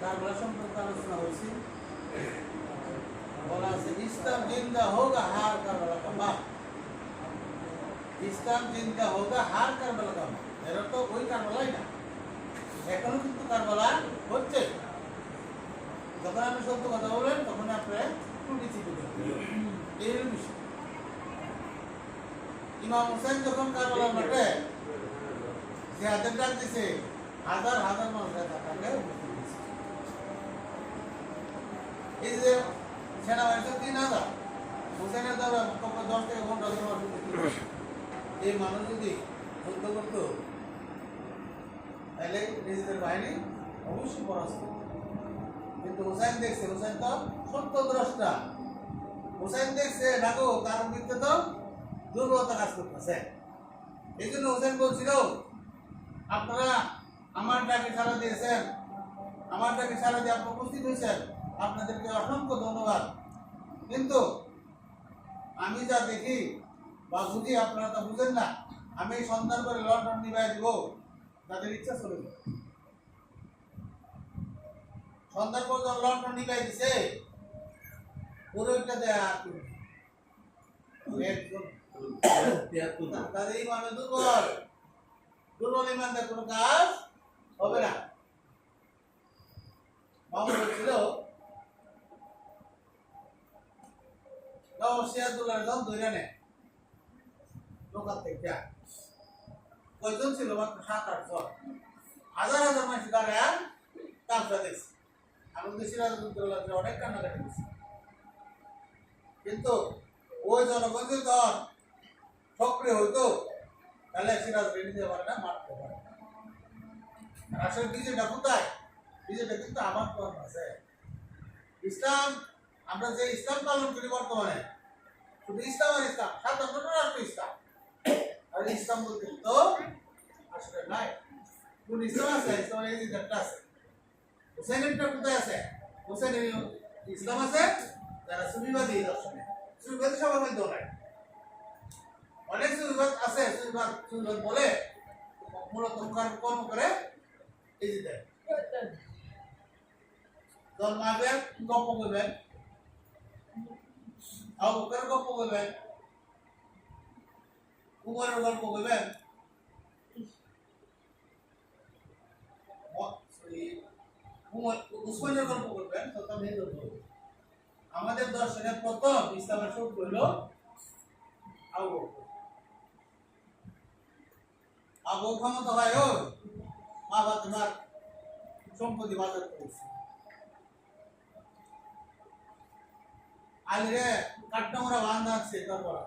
কারবালা সম্পর্কে আলোচনা হয়েছে। বলা আছে ইসলাম জিন্দা হোগা হার কারবালা का बाप। ইসলাম জিন্দা হোগা হার কারবালা का बाप। এরা তো ওই কারবালাই না, এখনো কিন্তু কারবালা হচ্ছে। যখন আপনি সত্য কথা বলেন তখন আপনার ত্রুটি ছিল এই বিষয়। ইমাম হুসাইন যখন কারবালার মাঠে জিহাদের ডাক দিছে, হাজার হাজার মানুষের তাকে এই যে সেনাবাহিনী ৩,০০০ হুসাইনের দ্বারা ১০ থেকে ১৫ এই মানুষ যদি যুদ্ধ করতো তাহলে নিজেদের বাহিনী অবশ্যই পরাস্ত। কিন্তু হুসাইন দেখছে, হুসাইন তো সত্যদ্রষ্টা। হুসাইন দেখছে ডাকো কারণ দিতে তো দুর্বলতা কাজ করতেছে। এই জন্য হুসাইন বলছিল আপনারা আমার ডাকে সাড়া দিয়েছেন, আমার ডাকে সাড়া দিয়ে আপনি উপস্থিত হয়েছেন, আপনাদেরকে অসংখ্য ধন্যবাদ। কিন্তু আমি যা দেখি বা বুঝি আপনারা তা বুঝেন না। আমি সন্ধান করে লন্ডন নিবাই দিব, তাদের ইচ্ছা চলে যাবে। সন্ধান করে লন্ডন নিবাই দিছে, পুরোটা দেয়া তাদের ইমানে দুর্বল, দুর্বল ইমানদের কোনো কাজ হবে না। মামুন বলছিল সিরাজুল্লাহ যখন ধরে নেয় লোকাল থেকে, কয়জন ছিল মাত্র ৭-৮ জন, হাজার হাজার মানুষ দাঁড়ায় তামসা দেখছে। আমি তো সিরাজুল্লাহ অনেক কান্নাকাটি করছি। কিন্তু ওই জনগণ যদি তখন সক্রিয় হইতো তাহলে সিরাজ নিতে পারে না, মারতে পারে না। আসলে বিজয়টা কোথায়? বিজয়টা কিন্তু আমার প্রাণ আছে। ইসলাম, আমরা যে ইসলাম পালন করি বর্তমানে, শুধু ইসলাম আর ইসলাম, সাধারণ রাষ্ট্র ইসলাম। আর ইসলাম বলতে তো আসলে নাই। কোন ইসলাম আছে? ইসলামের এই যেটা আছে, হুসাইনেরটা কোথায় আছে? হুসাইনের ইসলাম আছে যারা সুফিবাদী দর্শনে, সুফিবাদী সবার মধ্যে নাই। অনেক সুফিবাদ আছে, সুফিবাদ বলে মূলত কর্ম করে এই যে দেয় জন্মাবেন, গল্প করবেন, আবু বকরের গল্প করবেন, উমরের গল্প করবেন, উসমানের গল্প করবেন, তখন এই গল্প করবেন। আমাদের দর্শনের প্রথম ইসলামের শুরু হইল আবু বকর। আবু ক্ষমতা হয় ওই মা ফাতেমার সম্পত্তি বাজার করেছে। আলীরে কাঠনামরা বান্ধা আছে, তারপর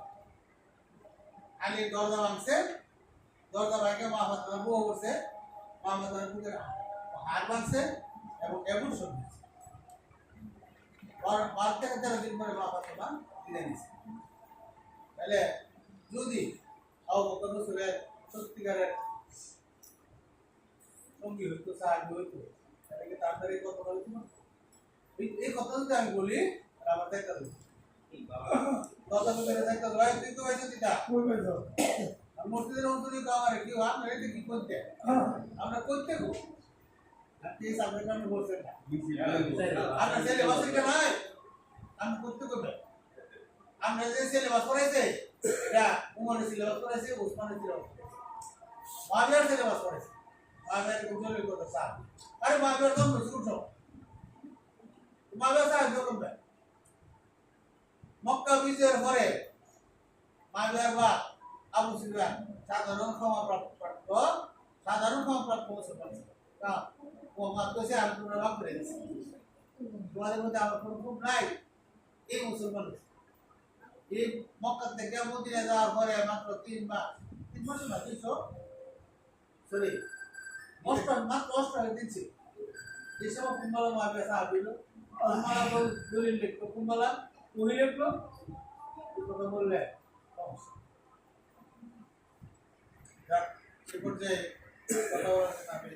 আলীর দরজা ভাঙছে, দরজা ভাঙে মা ফাতেমার বউ করছে, মা ফাতেমার বুকের হাড় ভাঙছে এবং এমন সব বার থেকে 13 দিন পরে মা ফাতেমা ফিরে নিছে। তাহলে যদি আবু বকর রাসূলের সত্যিকারের সঙ্গী হইতো, সাহাবী হইতো, তাহলে কি তাড়াতাড়ি কথা বলতো না? এই কথা যদি আমি বলি আমার দেখা যাবে কথা বলে দেখা যাবে। তুই তো ভাই দিতা আর মসজিদের অন্তরে তো আমার কি আমরা এটা কি করতে আমরা করতে গো আপনি সামনে কানে বলছেন না আমরা সিলেবাস এটা নাই আমরা করতে করবে। আমরা যে সিলেবাস পড়াইছে এটা উমরের সিলেবাস পড়াইছে, ওসমানের সিলেবাস পড়াইছে, মাবিয়ার সিলেবাস পড়াইছে। মাবিয়ার কোজলে কথা স্যার, আরে মাবিয়ার দাম বেশি উঠো, মাবিয়ার সাহায্য করবে। মক্কা বিজয়ের পরে মাবিয়ার বা আবু সুফিয়ান সাধারণ ক্ষমাপ্রাপ্ত মুসলমান ছিল। ও মাত্র সে আমি তোমরা ভাগ করে দিচ্ছি, তোমাদের মধ্যে আমার কোনো খুব নাই, এই মুসলমান। এই মক্কা থেকে মদিনা যাওয়ার পরে মাত্র 3 মাস না 300 মাত্র 8 দিন ছিল। এই সময় কুম্বালা মারবে সাহাবিল কুম্বালা দলিল লিখলো, কুম্বালা উহি লিখলো, কথা বললে সে পর্যায়ে কথা বলার জন্য আমি